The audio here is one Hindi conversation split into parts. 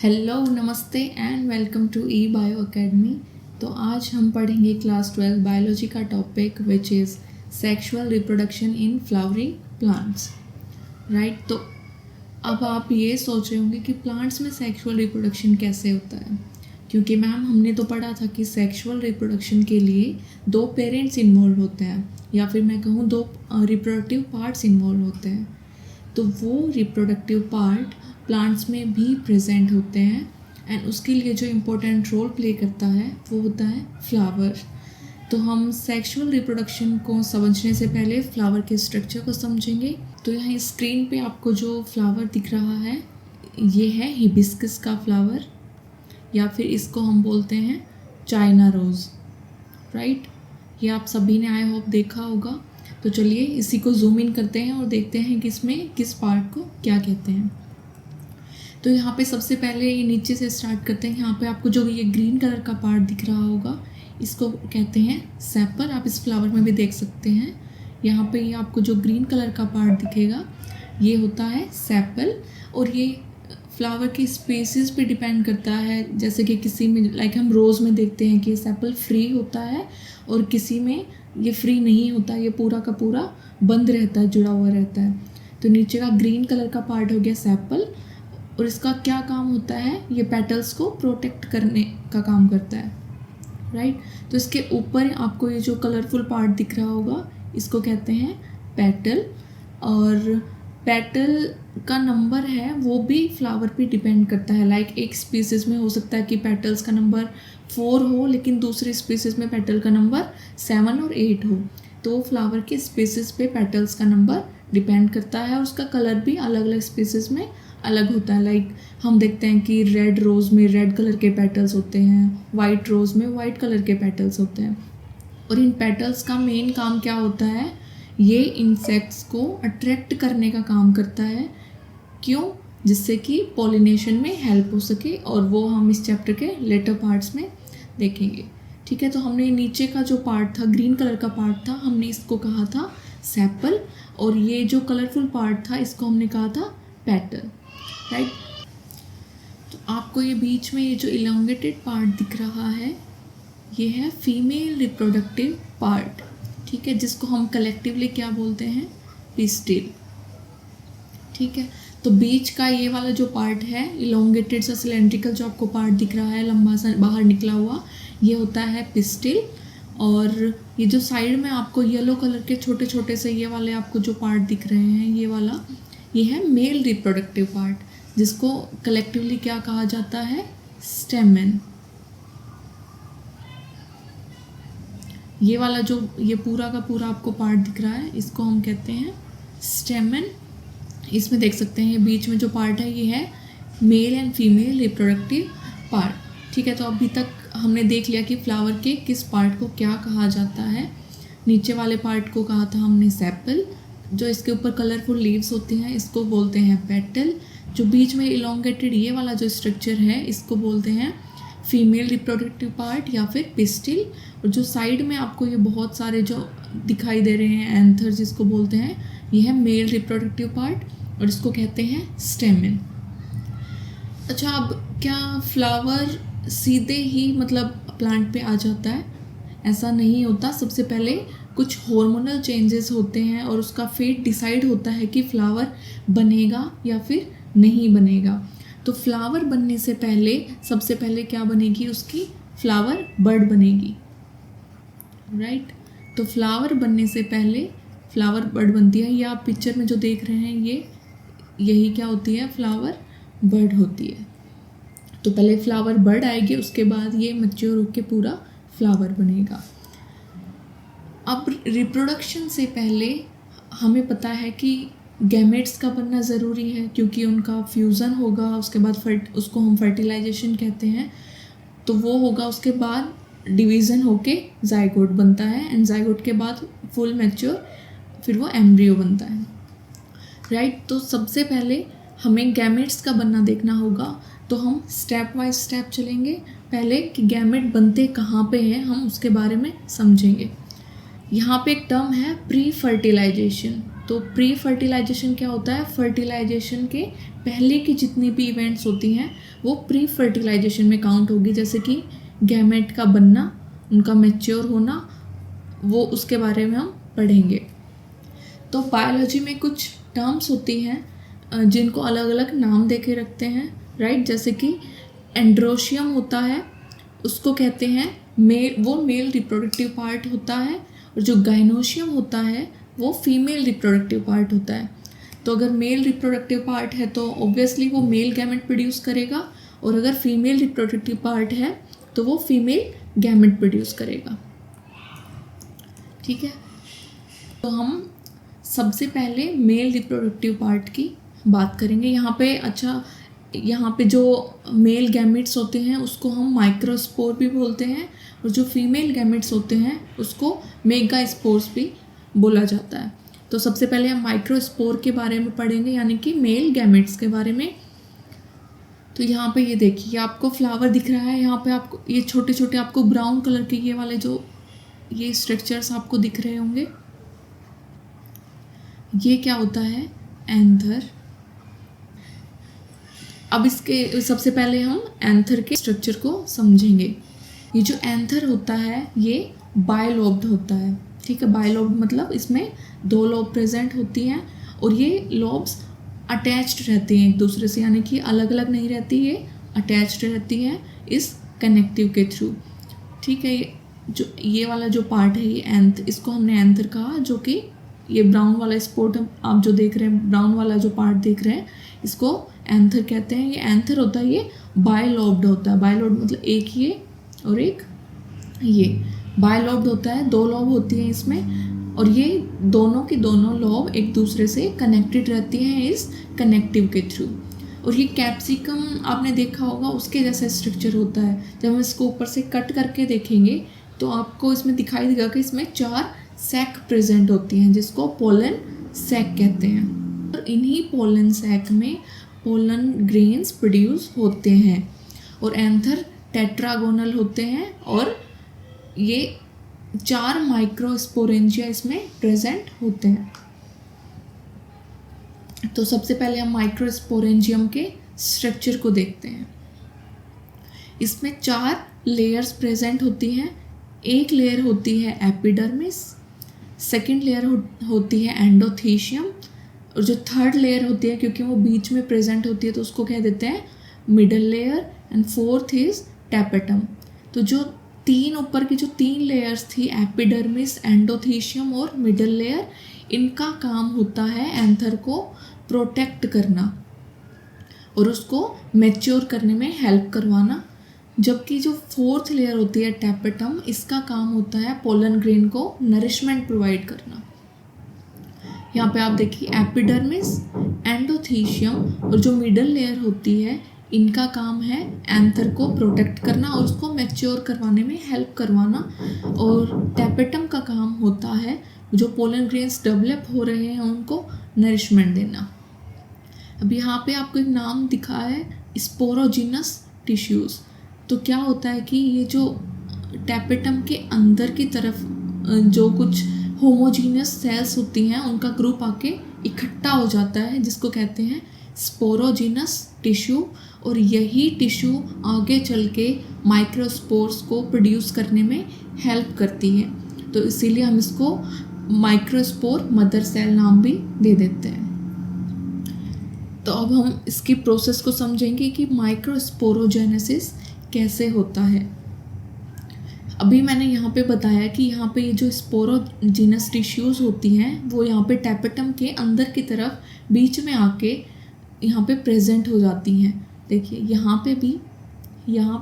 हेलो, नमस्ते and welcome to E bio academy. तो आज हम पढ़ेंगे क्लास 12 बायोलॉजी का topic which is sexual reproduction in flowering plants. Right, तो अब आप ये सोच रहे होंगे कि प्लांट्स में सेक्सुअल रिप्रोडक्शन कैसे होता है, क्योंकि मैम हमने तो पढ़ा था कि सेक्सुअल रिप्रोडक्शन के लिए दो पेरेंट्स इन्वॉल्व होते हैं, या फिर मैं कहूँ दो रिप्रोडक्टिव पार्ट्स इन्वॉल्व होते हैं। तो वो रिप्रोडक्टिव पार्ट प्लांट्स में भी प्रेजेंट होते हैं एंड उसके लिए जो इम्पोर्टेंट रोल प्ले करता है वो होता है फ्लावर। तो हम सेक्सुअल रिप्रोडक्शन को समझने से पहले फ्लावर के स्ट्रक्चर को समझेंगे। तो यहाँ स्क्रीन पे आपको जो फ्लावर दिख रहा है ये है हिबिस्कस का फ्लावर, या फिर इसको हम बोलते हैं चाइना रोज़। राइट, ये आप सभी ने आई होप देखा होगा। तो चलिए इसी को जूम इन करते हैं और देखते हैं कि इसमें किस पार्ट को क्या कहते हैं। तो यहाँ पे सबसे पहले ये नीचे से स्टार्ट करते हैं। यहाँ पे आपको जो ये ग्रीन कलर का पार्ट दिख रहा होगा इसको कहते हैं सेपल। आप इस फ्लावर में भी देख सकते हैं, यहाँ पे ये आपको जो ग्रीन कलर का पार्ट दिखेगा ये होता है सेपल। और ये फ्लावर की स्पेसिस पे डिपेंड करता है, जैसे कि किसी में लाइक हम रोज़ में देखते हैं कि सेपल फ्री होता है और किसी में ये फ्री नहीं होता, ये पूरा का पूरा बंद रहता है, जुड़ा हुआ रहता है। तो नीचे का ग्रीन कलर का पार्ट हो गया सेपल, और इसका क्या काम होता है, ये पेटल्स को प्रोटेक्ट करने का काम करता है। राइट, तो इसके ऊपर आपको ये जो कलरफुल पार्ट दिख रहा होगा इसको कहते हैं पेटल। और पेटल का नंबर है वो भी फ्लावर पे डिपेंड करता है। लाइक एक स्पीसीज़ में हो सकता है कि पेटल्स का नंबर 4 हो, लेकिन दूसरे स्पीसीज़ में पेटल का नंबर 7 और 8 हो। तो फ्लावर के स्पीसीज़ पे पेटल्स का नंबर डिपेंड करता है और उसका कलर भी अलग अलग स्पीसीज़ में अलग होता है। लाइक हम देखते हैं कि रेड रोज़ में रेड कलर के पेटल्स होते हैं, वाइट रोज़ में वाइट कलर के पेटल्स होते हैं। और इन पेटल्स का मेन काम क्या होता है, ये इंसेक्ट्स को अट्रैक्ट करने का काम करता है। क्यों? जिससे कि पॉलिनेशन में हेल्प हो सके, और वो हम इस चैप्टर के लेटर पार्ट्स में देखेंगे। ठीक है, तो हमने नीचे का जो पार्ट था ग्रीन कलर का पार्ट था, हमने इसको कहा था सेपल, और ये जो कलरफुल पार्ट था इसको हमने कहा था पेटल। राइट, तो आपको ये बीच में ये जो इलोंगेटेड पार्ट दिख रहा है ये है फीमेल रिप्रोडक्टिव पार्ट। ठीक है, जिसको हम कलेक्टिवली क्या बोलते हैं, पिस्टिल। ठीक है, तो बीच का ये वाला जो पार्ट है इलोंगेटेड सा सिलेंड्रिकल जो आपको पार्ट दिख रहा है लंबा सा बाहर निकला हुआ, ये होता है पिस्टिल। और ये जो साइड में आपको येलो कलर के छोटे छोटे से ये वाले आपको जो पार्ट दिख रहे हैं ये वाला, ये है मेल रिप्रोडक्टिव पार्ट, जिसको कलेक्टिवली क्या कहा जाता है, स्टेमेन। ये वाला जो ये पूरा का पूरा आपको पार्ट दिख रहा है इसको हम कहते हैं स्टेमेन। इसमें देख सकते हैं ये बीच में जो पार्ट है ये है male and female reproductive part. ठीक है, तो अभी तक हमने देख लिया कि फ्लावर के किस पार्ट को क्या कहा जाता है। नीचे वाले पार्ट को कहा था हमने सेपल, जो इसके ऊपर कलरफुल लीव्स होती हैं इसको बोलते हैं पेटल। जो बीच में इलोंगेटेड ये वाला जो स्ट्रक्चर है इसको बोलते हैं फीमेल रिप्रोडक्टिव पार्ट या फिर पिस्टिल। और जो साइड में आपको ये बहुत सारे जो दिखाई दे रहे हैं एंथर जिसको बोलते हैं, ये है मेल रिप्रोडक्टिव पार्ट और इसको कहते हैं स्टेमेन। अच्छा, अब क्या फ्लावर सीधे ही मतलब प्लांट पे आ जाता है? ऐसा नहीं होता। सबसे पहले कुछ हार्मोनल चेंजेस होते हैं और उसका फेट डिसाइड होता है कि फ्लावर बनेगा या फिर नहीं बनेगा। तो फ्लावर बनने से पहले सबसे पहले क्या बनेगी, उसकी फ्लावर बड बनेगी। राइट, तो फ्लावर बनने से पहले फ्लावर बड बनती है। ये आप पिक्चर में जो देख रहे हैं ये यही क्या होती है, फ्लावर बड होती है। तो पहले फ्लावर बड आएगी, उसके बाद ये मैच्योर होकर पूरा फ्लावर बनेगा। अब रिप्रोडक्शन से पहले हमें पता है कि गैमेट्स का बनना ज़रूरी है, क्योंकि उनका फ्यूज़न होगा, उसके बाद उसको हम फर्टिलाइजेशन कहते हैं। तो वो होगा, उसके बाद डिवीज़न होके जाइगोट बनता है, एंड जाइगोट के बाद फुल मैच्योर फिर वो एम्ब्रियो बनता है। राइट, तो सबसे पहले हमें गैमेट्स का बनना देखना होगा। तो हम स्टेप बाय स्टेप चलेंगे। पहले कि गैमेट बनते कहाँ पे हैं हम उसके बारे में समझेंगे। यहाँ पे एक टर्म है प्री फर्टिलाइजेशन। तो प्री फर्टिलाइजेशन क्या होता है, फर्टिलाइजेशन के पहले की जितनी भी इवेंट्स होती हैं वो प्री फर्टिलाइजेशन में काउंट होगी, जैसे कि गैमेट का बनना, उनका मैच्योर होना, वो उसके बारे में हम पढ़ेंगे। तो बायोलॉजी में कुछ टर्म्स होती हैं जिनको अलग अलग नाम दे के रखते हैं, राइट। जैसे कि एंड्रोशियम होता है, उसको कहते हैं वो मेल रिप्रोडक्टिव पार्ट होता है, और जो गाइनोशियम होता है वो फीमेल रिप्रोडक्टिव पार्ट होता है। तो अगर मेल रिप्रोडक्टिव पार्ट है तो ऑब्वियसली वो मेल गैमेट प्रोड्यूस करेगा, और अगर फीमेल रिप्रोडक्टिव पार्ट है तो वो फीमेल गैमेट प्रोड्यूस करेगा, ठीक है। तो हम सबसे पहले मेल रिप्रोडक्टिव पार्ट की बात करेंगे यहाँ पे जो मेल गैमेट्स होते हैं उसको हम माइक्रोस्पोर भी बोलते हैं, और जो फीमेल गैमेट्स होते हैं उसको मेगास्पोर्स भी बोला जाता है। तो सबसे पहले हम माइक्रोस्पोर के बारे में पढ़ेंगे, यानी कि मेल गैमेट्स के बारे में। तो यहाँ पे ये देखिए, आपको फ्लावर दिख रहा है, यहाँ पे आपको ये छोटे छोटे आपको ब्राउन कलर के ये वाले जो ये स्ट्रक्चर्स आपको दिख रहे होंगे, ये क्या होता है, एंथर। अब इसके सबसे पहले हम एंथर के स्ट्रक्चर को समझेंगे। ये जो एंथर होता है ये बायलोब्ड होता है, ठीक है। बायलोब्ड मतलब इसमें 2 लोब प्रेजेंट होती हैं, और ये लोब्स अटैच्ड रहती हैं एक दूसरे से, यानी कि अलग अलग नहीं रहती, ये अटैच्ड रहती हैं इस कनेक्टिव के थ्रू, ठीक है। ये वाला जो पार्ट है ये इसको हमने एंथर कहा, जो कि ये ब्राउन वाला स्पॉट आप जो देख रहे हैं, ब्राउन वाला जो पार्ट देख रहे हैं, इसको एंथर कहते हैं। ये एंथर होता है, ये बायलोब्ड होता है। बायलोब्ड मतलब एक ये और एक ये बायलोब्ड होता है, 2 लोब होती हैं इसमें, और ये दोनों की दोनों लोब एक दूसरे से कनेक्टेड रहती हैं इस कनेक्टिव के थ्रू। और ये कैप्सिकम आपने देखा होगा, उसके जैसा स्ट्रक्चर होता है। जब हम इसको ऊपर से कट करके देखेंगे तो आपको इसमें दिखाई देगा कि इसमें 4 सैक प्रेजेंट होती हैं, जिसको पोलन सैक कहते हैं। और इन्हीं पोलन सैक में पोलन ग्रेन्स प्रोड्यूस होते हैं, और एंथर टेट्रागोनल होते हैं, और ये 4 माइक्रोस्पोरेंजिया इसमें प्रेजेंट होते हैं। तो सबसे पहले हम माइक्रोस्पोरेंजियम के स्ट्रक्चर को देखते हैं। इसमें 4 लेयर्स प्रेजेंट होती हैं। एक लेयर होती है एपिडर्मिस, सेकंड लेयर होती है एंडोथीशियम, और जो थर्ड लेयर होती है, क्योंकि वो बीच में प्रेजेंट होती है तो उसको कह देते हैं middle layer, and fourth is tapetum. तो जो ऊपर की जो 3 लेयर्स थी, एपिडर्मिस, एंडोथीशियम और मिडल लेयर, इनका काम होता है एंथर को प्रोटेक्ट करना और उसको मैच्योर करने में हेल्प करवाना। जबकि जो 4th लेयर होती है टैपेटम, इसका काम होता है पोलन ग्रेन को नरिशमेंट प्रोवाइड करना। यहाँ पे आप देखिए एपिडर्मिस, एंडोथीशियम और जो मिडल लेयर होती है, इनका काम है एंथर को प्रोटेक्ट करना और उसको मैच्योर करवाने में हेल्प करवाना। और टैपेटम का काम होता है जो पोलन ग्रेन्स डेवलप हो रहे हैं उनको नरिशमेंट देना। अब यहाँ पे आपको एक नाम दिखा है स्पोरोजिनस टिश्यूज़। तो क्या होता है कि ये जो टैपेटम के अंदर की तरफ जो कुछ होमोजीनियस सेल्स होती हैं, उनका ग्रुप आके इकट्ठा हो जाता है, जिसको कहते हैं स्पोरोजिनस टिश्यू। और यही टिश्यू आगे चल के माइक्रोस्पोर्स को प्रोड्यूस करने में हेल्प करती है। तो इसीलिए हम इसको माइक्रोस्पोर मदर सेल नाम भी दे देते हैं। तो अब हम इसकी प्रोसेस को समझेंगे कि माइक्रोस्पोरोजेनेसिस कैसे होता है। अभी मैंने यहाँ पे बताया कि यहाँ पे ये जो स्पोरोजिनस टिश्यूज़ होती हैं वो यहाँ पे टैपेटम के अंदर की तरफ बीच में आके यहाँ पे प्रेजेंट हो जाती हैं। देखिए यहाँ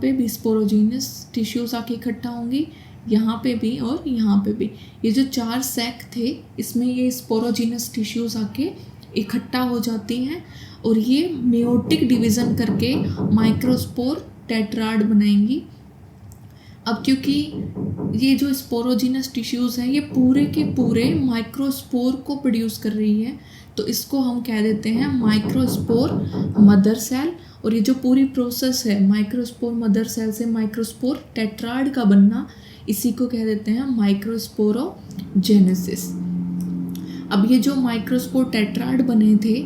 पे भी स्पोरोजिनस टिश्यूज़ आके इकट्ठा होंगी, यहाँ पे भी और यहाँ पे भी। ये जो 4 सैक थे, इसमें ये स्पोरोजिनस टिश्यूज़ आके इकट्ठा हो जाती हैं और ये मेयोटिक डिवीज़न करके माइक्रोस्पोर टेट्राड बनाएंगी। अब क्योंकि ये जो स्पोरोजिनस टिश्यूज़ हैं ये पूरे के पूरे माइक्रोस्पोर को प्रोड्यूस कर रही है, तो इसको हम कह देते हैं माइक्रोस्पोर मदर सेल। और ये जो पूरी प्रोसेस है माइक्रोस्पोर मदर सेल से माइक्रोस्पोर टेट्राड का बनना, इसी को कह देते हैं माइक्रोस्पोरोजेनेसिस। अब ये जो माइक्रोस्पोर टेट्राड बने थे,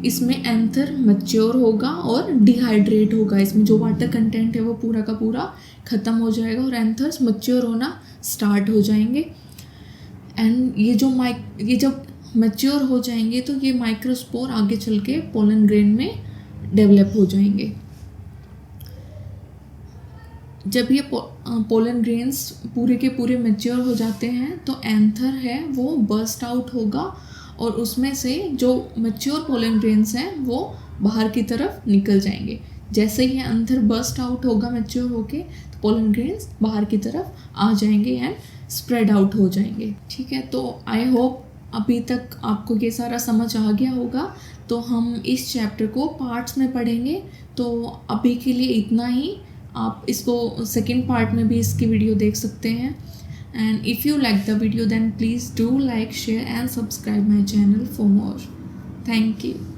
इसमें एंथर मैच्योर होगा और डिहाइड्रेट होगा, इसमें जो वाटर कंटेंट है वो पूरा का पूरा ख़त्म हो जाएगा और एंथर्स मैच्योर होना स्टार्ट हो जाएंगे। एंड ये जब मैच्योर हो जाएंगे तो ये माइक्रोस्पोर आगे चल के पोलन ग्रेन में डेवलप हो जाएंगे। जब ये पोलन ग्रेन्स पूरे के पूरे मैच्योर हो जाते हैं तो एंथर है वो बर्स्ट आउट होगा और उसमें से जो मैच्योर पोलन ग्रेन्स हैं वो बाहर की तरफ निकल जाएंगे। जैसे ही एंथर बर्स्ट आउट होगा मैच्योर होके तो पोलन ग्रेन्स बाहर की तरफ आ जाएंगे एंड स्प्रेड आउट हो जाएंगे। ठीक है, तो आई होप अभी तक आपको ये सारा समझ आ गया होगा। तो हम इस चैप्टर को पार्ट्स में पढ़ेंगे, तो अभी के लिए इतना ही। आप इसको सेकेंड पार्ट में भी इसकी वीडियो देख सकते हैं। And if you like the video then please do like, share and subscribe my channel for more. Thank you.